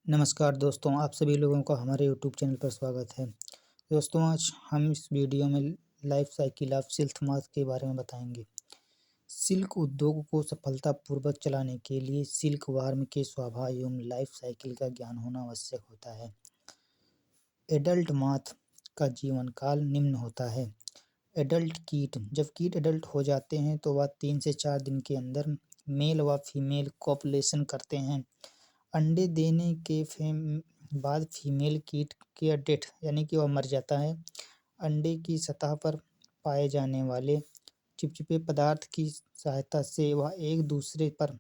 नमस्कार दोस्तों, आप सभी लोगों का हमारे यूट्यूब चैनल पर स्वागत है। दोस्तों, आज हम इस वीडियो में life cycle of silk mark के बारे में बताएंगे। सिल्क उद्योग को सफलतापूर्वक चलाने के लिए सिल्क वर्म के स्वभाव एवं लाइफ साइकिल का ज्ञान होना आवश्यक होता है। एडल्ट मॉथ का जीवन काल निम्न होता है। एडल्ट कीट जब कीट एडल्ट हो जाते हैं तो वह 3 से 4 दिन के अंदर मेल व फीमेल कॉपुलेशन करते हैं। अंडे देने के बाद फीमेल कीट की डेथ यानी कि वह मर जाता है। अंडे की सतह पर पाए जाने वाले चिपचिपे पदार्थ की सहायता से वह एक दूसरे पर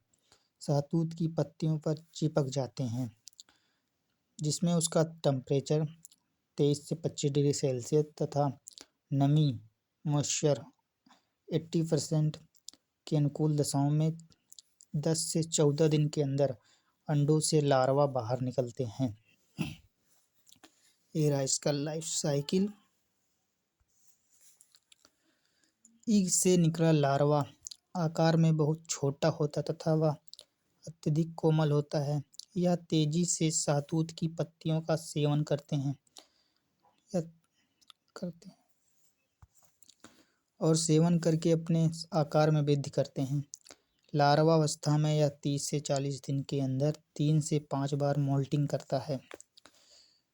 शहतूत की पत्तियों पर चिपक जाते हैं, जिसमें उसका टेम्परेचर 23 से 25 डिग्री सेल्सियस तथा नमी मॉइस्चर 80% के अनुकूल दशाओं में 10 से 14 दिन के अंदर अंडों से लार्वा बाहर निकलते हैं। ये रहा इसका लाइफ साइकिल। ईग से निकला लार्वा आकार में बहुत छोटा होता तथा वह अत्यधिक कोमल होता है। यह तेजी से शहतूत की पत्तियों का सेवन करते हैं और सेवन करके अपने आकार में वृद्धि करते हैं। लार्वावस्था में यह 30 से 40 दिन के अंदर 3 से 5 बार मोल्टिंग करता है।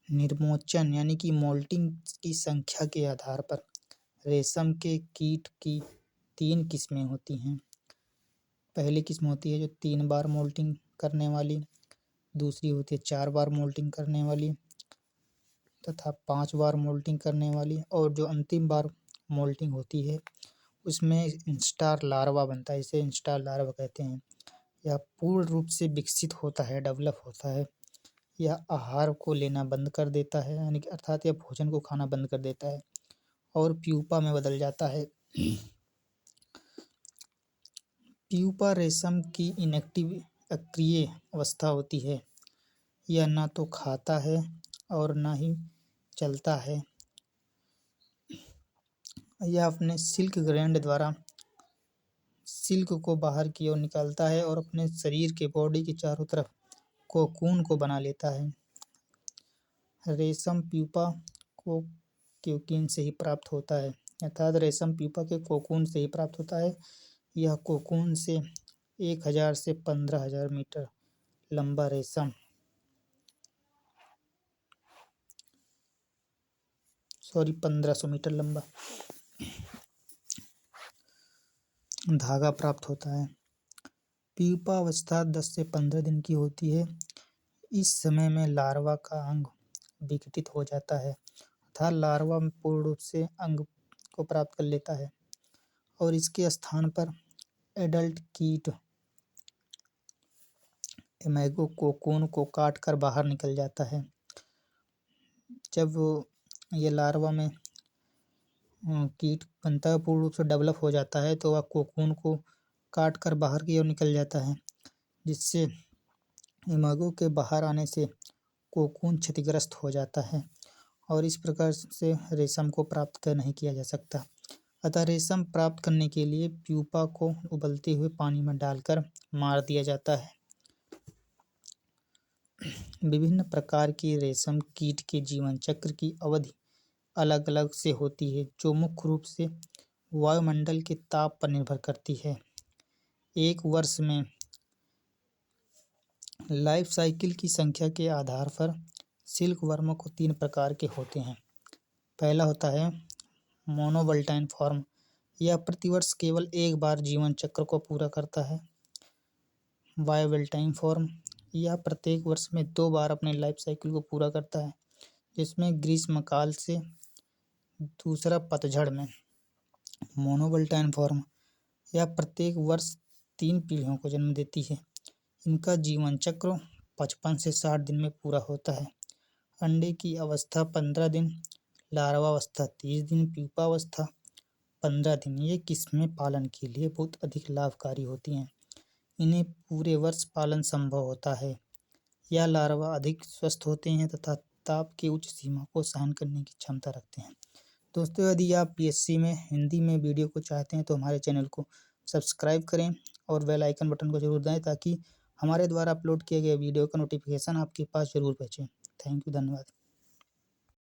निर्मोचन यानी कि मोल्टिंग की संख्या के आधार पर रेशम के कीट की 3 किस्में होती हैं। पहली किस्म होती है जो 3 बार मोल्टिंग करने वाली, दूसरी होती है 4 बार मोल्टिंग करने वाली तथा 5 बार मोल्टिंग करने वाली, और जो अंतिम बार मोल्टिंग होती है उसमें इंस्टार लार्वा बनता है। इसे इंस्टार लार्वा कहते हैं। यह पूर्ण रूप से विकसित होता है, डेवलप होता है। यह आहार को लेना बंद कर देता है, यानी कि अर्थात यह भोजन को खाना बंद कर देता है और प्यूपा में बदल जाता है। प्यूपा रेशम की इनएक्टिव अक्रिय अवस्था होती है। यह न तो खाता है और न ही चलता है। यह अपने सिल्क ग्लैंड द्वारा सिल्क को बाहर की ओर निकालता है और अपने शरीर के बॉडी के चारों तरफ कोकून को बना लेता है। रेशम प्यूपा को कोकून से ही प्राप्त होता है, अर्थात रेशम प्यूपा के कोकून से ही प्राप्त होता है। यह कोकून से 1000 से 15,000 मीटर लंबा रेशम 1500 मीटर लंबा धागा प्राप्त होता है। प्यूपा अवस्था 10 से 15 दिन की होती है। इस समय में लार्वा का अंग विकसित हो जाता है, अर्थात लार्वा पूर्ण रूप से अंग को प्राप्त कर लेता है और इसके स्थान पर एडल्ट कीट इमेगो कोकून को काट कर बाहर निकल जाता है। जब ये लार्वा में कीट बनता है, पूर्ण रूप से डेवलप हो जाता है, तो वह कोकून को काट कर बाहर की ओर निकल जाता है, जिससे इमेगो के बाहर आने से कोकून क्षतिग्रस्त हो जाता है और इस प्रकार से रेशम को प्राप्त नहीं किया जा सकता। अतः रेशम प्राप्त करने के लिए प्यूपा को उबलते हुए पानी में डालकर मार दिया जाता है। विभिन्न प्रकार के रेशम कीट के जीवन चक्र की अवधि अलग अलग से होती है, जो मुख्य रूप से वायुमंडल के ताप पर निर्भर करती है। एक वर्ष में लाइफ साइकिल की संख्या के आधार पर सिल्क वर्म को 3 प्रकार के होते हैं। पहला होता है मोनोवोल्टाइन फॉर्म। यह प्रतिवर्ष केवल एक बार जीवन चक्र को पूरा करता है। बायोवोल्टाइन फॉर्म, यह प्रत्येक वर्ष में 2 बार अपने लाइफ साइकिल को पूरा करता है, जिसमें ग्रीष्मकाल से दूसरा पतझड़ में। मोनोवोल्टाइन फॉर्म, यह प्रत्येक वर्ष 3 पीढ़ियों को जन्म देती है। इनका जीवन चक्र 55 से 60 दिन में पूरा होता है। अंडे की अवस्था 15 दिन, लार्वा अवस्था 30 दिन, प्यूपा अवस्था 15 दिन। ये किस्में पालन के लिए बहुत अधिक लाभकारी होती हैं। इन्हें पूरे वर्ष पालन संभव होता है। यह लार्वा अधिक स्वस्थ होते हैं तथा ताप की उच्च सीमा को सहन करने की क्षमता रखते हैं। दोस्तों, यदि आप पीएससी में हिंदी में वीडियो को चाहते हैं तो हमारे चैनल को सब्सक्राइब करें और बेल आइकन बटन को जरूर दबाएं, ताकि हमारे द्वारा अपलोड किए गए वीडियो का नोटिफिकेशन आपके पास ज़रूर पहुँचे। थैंक यू, धन्यवाद।